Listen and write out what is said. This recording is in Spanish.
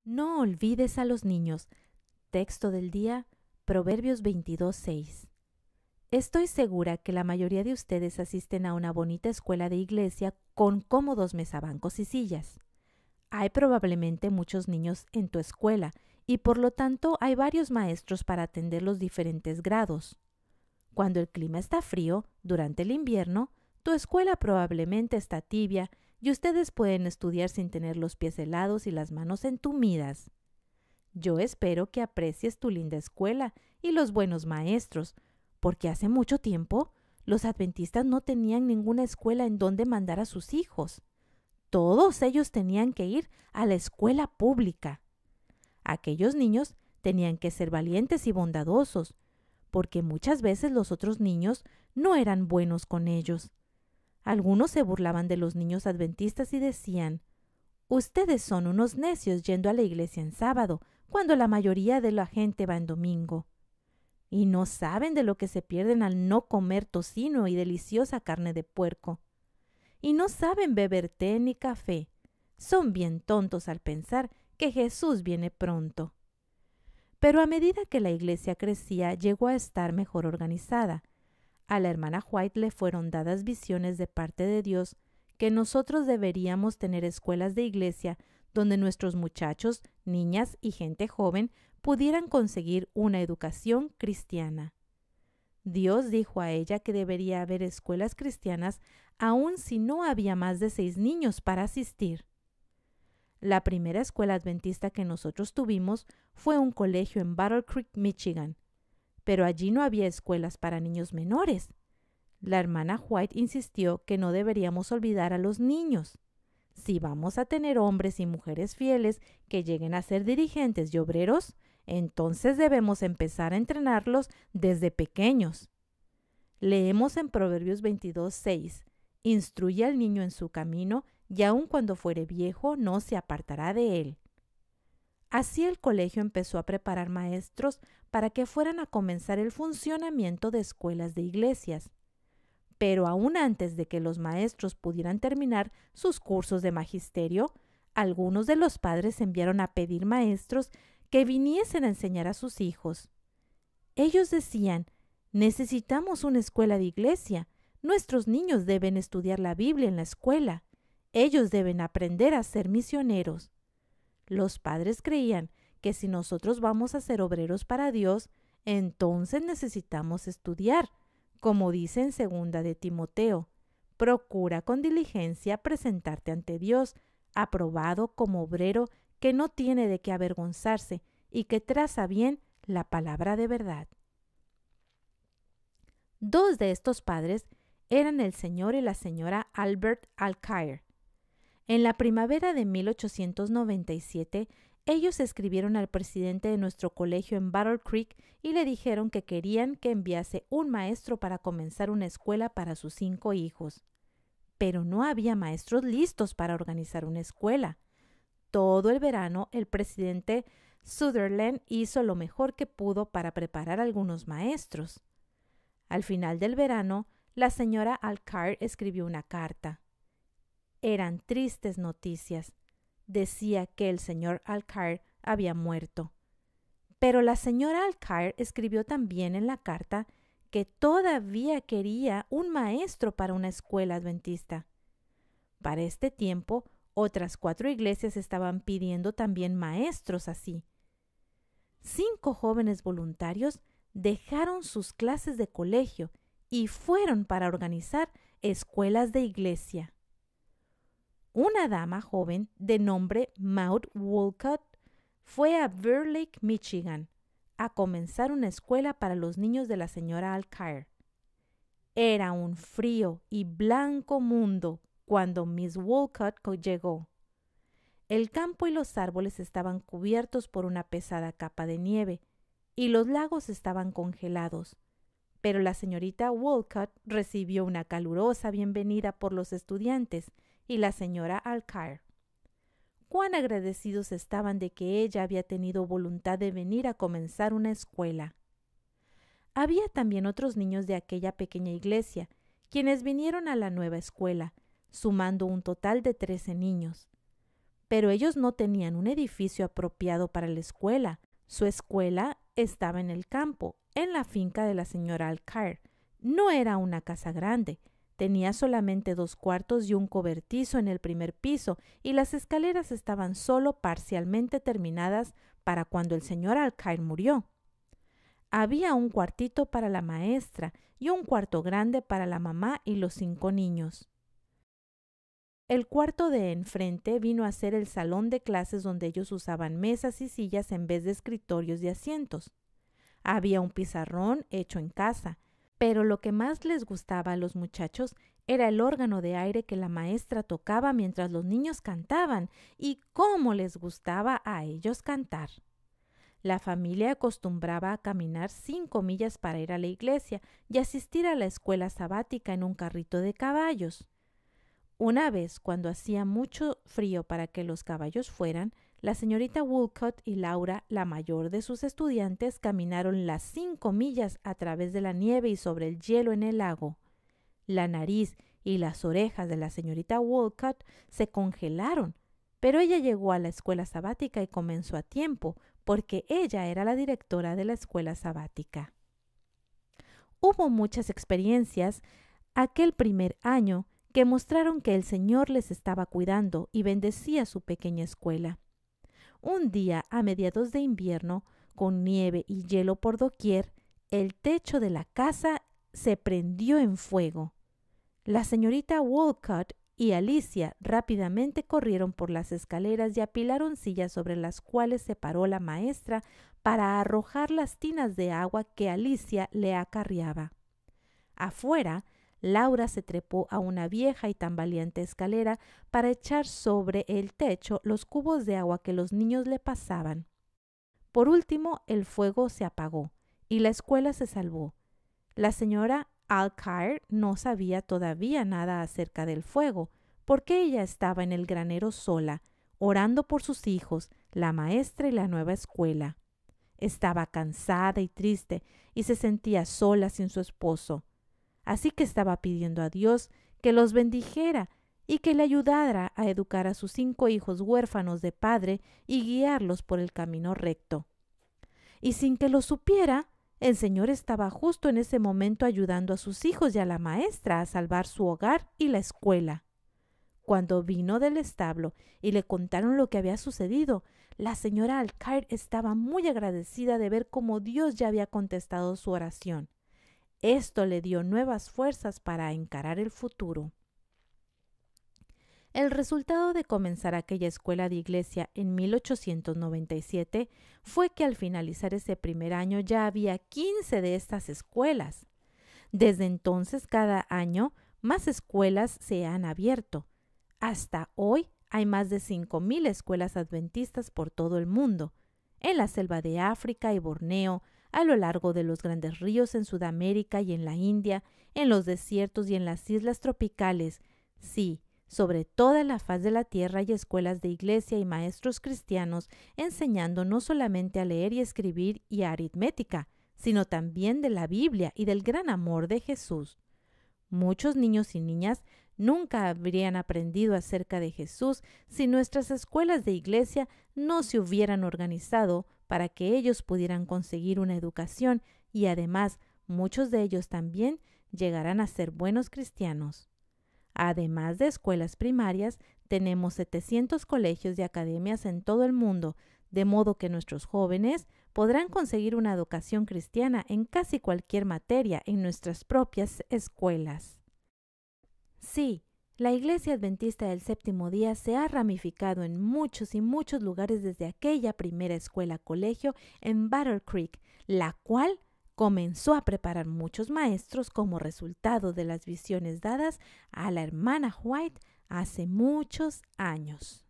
No olvides a los niños. Texto del día, Proverbios 22:6. Estoy segura que la mayoría de ustedes asisten a una bonita escuela de iglesia con cómodos mesabancos y sillas. Hay probablemente muchos niños en tu escuela y por lo tanto hay varios maestros para atender los diferentes grados. Cuando el clima está frío, durante el invierno, tu escuela probablemente está tibia y ustedes pueden estudiar sin tener los pies helados y las manos entumidas. Yo espero que aprecies tu linda escuela y los buenos maestros, porque hace mucho tiempo los adventistas no tenían ninguna escuela en donde mandar a sus hijos. Todos ellos tenían que ir a la escuela pública. Aquellos niños tenían que ser valientes y bondadosos, porque muchas veces los otros niños no eran buenos con ellos. Algunos se burlaban de los niños adventistas y decían: «Ustedes son unos necios yendo a la iglesia en sábado, cuando la mayoría de la gente va en domingo. Y no saben de lo que se pierden al no comer tocino y deliciosa carne de puerco. Y no saben beber té ni café. Son bien tontos al pensar que Jesús viene pronto». Pero a medida que la iglesia crecía, llegó a estar mejor organizada. A la hermana White le fueron dadas visiones de parte de Dios que nosotros deberíamos tener escuelas de iglesia donde nuestros muchachos, niñas y gente joven pudieran conseguir una educación cristiana. Dios dijo a ella que debería haber escuelas cristianas aun si no había más de 6 niños para asistir. La primera escuela adventista que nosotros tuvimos fue un colegio en Battle Creek, Michigan, pero allí no había escuelas para niños menores. La hermana White insistió que no deberíamos olvidar a los niños. Si vamos a tener hombres y mujeres fieles que lleguen a ser dirigentes y obreros, entonces debemos empezar a entrenarlos desde pequeños. Leemos en Proverbios 22:6: «Instruye al niño en su camino, y aun cuando fuere viejo no se apartará de él». Así el colegio empezó a preparar maestros para que fueran a comenzar el funcionamiento de escuelas de iglesias. Pero aún antes de que los maestros pudieran terminar sus cursos de magisterio, algunos de los padres enviaron a pedir maestros que viniesen a enseñar a sus hijos. Ellos decían: «Necesitamos una escuela de iglesia. Nuestros niños deben estudiar la Biblia en la escuela. Ellos deben aprender a ser misioneros». Los padres creían que si nosotros vamos a ser obreros para Dios, entonces necesitamos estudiar. Como dice en 2 de Timoteo: «Procura con diligencia presentarte ante Dios, aprobado como obrero que no tiene de qué avergonzarse y que traza bien la palabra de verdad». Dos de estos padres eran el señor y la señora Albert Alcaire. En la primavera de 1897, ellos escribieron al presidente de nuestro colegio en Battle Creek y le dijeron que querían que enviase un maestro para comenzar una escuela para sus 5 hijos. Pero no había maestros listos para organizar una escuela. Todo el verano, el presidente Sutherland hizo lo mejor que pudo para preparar algunos maestros. Al final del verano, la señora Alcaire escribió una carta. Eran tristes noticias. Decía que el señor Alcaire había muerto. Pero la señora Alcaire escribió también en la carta que todavía quería un maestro para una escuela adventista. Para este tiempo, otras 4 iglesias estaban pidiendo también maestros así. 5 jóvenes voluntarios dejaron sus clases de colegio y fueron para organizar escuelas de iglesia. Una dama joven de nombre Maud Wolcott fue a Bear Lake, Michigan, a comenzar una escuela para los niños de la señora Alcaire. Era un frío y blanco mundo cuando Miss Wolcott llegó. El campo y los árboles estaban cubiertos por una pesada capa de nieve y los lagos estaban congelados. Pero la señorita Wolcott recibió una calurosa bienvenida por los estudiantes y la señora Alcaire. Cuán agradecidos estaban de que ella había tenido voluntad de venir a comenzar una escuela. Había también otros niños de aquella pequeña iglesia, quienes vinieron a la nueva escuela, sumando un total de 13 niños. pero ellos no tenían un edificio apropiado para la escuela. Su escuela estaba en el campo, en la finca de la señora Alcair. No era una casa grande. Tenía solamente 2 cuartos y un cobertizo en el primer piso, y las escaleras estaban solo parcialmente terminadas para cuando el señor Alcair murió. Había un cuartito para la maestra y un cuarto grande para la mamá y los 5 niños. El cuarto de enfrente vino a ser el salón de clases donde ellos usaban mesas y sillas en vez de escritorios y asientos. Había un pizarrón hecho en casa, pero lo que más les gustaba a los muchachos era el órgano de aire que la maestra tocaba mientras los niños cantaban, y cómo les gustaba a ellos cantar. La familia acostumbraba a caminar 5 millas para ir a la iglesia y asistir a la escuela sabática en un carrito de caballos. Una vez, cuando hacía mucho frío para que los caballos fueran, la señorita Woolcott y Laura, la mayor de sus estudiantes, caminaron las 5 millas a través de la nieve y sobre el hielo en el lago. La nariz y las orejas de la señorita Woolcott se congelaron, pero ella llegó a la escuela sabática y comenzó a tiempo, porque ella era la directora de la escuela sabática. Hubo muchas experiencias aquel primer año que mostraron que el Señor les estaba cuidando y bendecía su pequeña escuela. Un día, a mediados de invierno, con nieve y hielo por doquier, el techo de la casa se prendió en fuego. La señorita Woolcott y Alicia rápidamente corrieron por las escaleras y apilaron sillas sobre las cuales se paró la maestra para arrojar las tinas de agua que Alicia le acarreaba. Afuera, Laura se trepó a una vieja y tambaleante escalera para echar sobre el techo los cubos de agua que los niños le pasaban. Por último, el fuego se apagó y la escuela se salvó. La señora Alcair no sabía todavía nada acerca del fuego, porque ella estaba en el granero sola, orando por sus hijos, la maestra y la nueva escuela. Estaba cansada y triste y se sentía sola sin su esposo. Así que estaba pidiendo a Dios que los bendijera y que le ayudara a educar a sus 5 hijos huérfanos de padre y guiarlos por el camino recto. Y sin que lo supiera, el Señor estaba justo en ese momento ayudando a sus hijos y a la maestra a salvar su hogar y la escuela. Cuando vino del establo y le contaron lo que había sucedido, la señora Alcair estaba muy agradecida de ver cómo Dios ya había contestado su oración. Esto le dio nuevas fuerzas para encarar el futuro. El resultado de comenzar aquella escuela de iglesia en 1897 fue que al finalizar ese primer año ya había 15 de estas escuelas. Desde entonces, cada año, más escuelas se han abierto. Hasta hoy hay más de 5,000 escuelas adventistas por todo el mundo, en la selva de África y Borneo, a lo largo de los grandes ríos en Sudamérica y en la India, en los desiertos y en las islas tropicales. Sí, sobre toda la faz de la tierra hay escuelas de iglesia y maestros cristianos enseñando no solamente a leer y escribir y a aritmética, sino también de la Biblia y del gran amor de Jesús. Muchos niños y niñas nunca habrían aprendido acerca de Jesús si nuestras escuelas de iglesia no se hubieran organizado para que ellos pudieran conseguir una educación y además muchos de ellos también llegarán a ser buenos cristianos. Además de escuelas primarias, tenemos 700 colegios y academias en todo el mundo, de modo que nuestros jóvenes podrán conseguir una educación cristiana en casi cualquier materia en nuestras propias escuelas. Sí, la Iglesia Adventista del Séptimo Día se ha ramificado en muchos y muchos lugares desde aquella primera escuela-colegio en Battle Creek, la cual comenzó a preparar muchos maestros como resultado de las visiones dadas a la hermana White hace muchos años.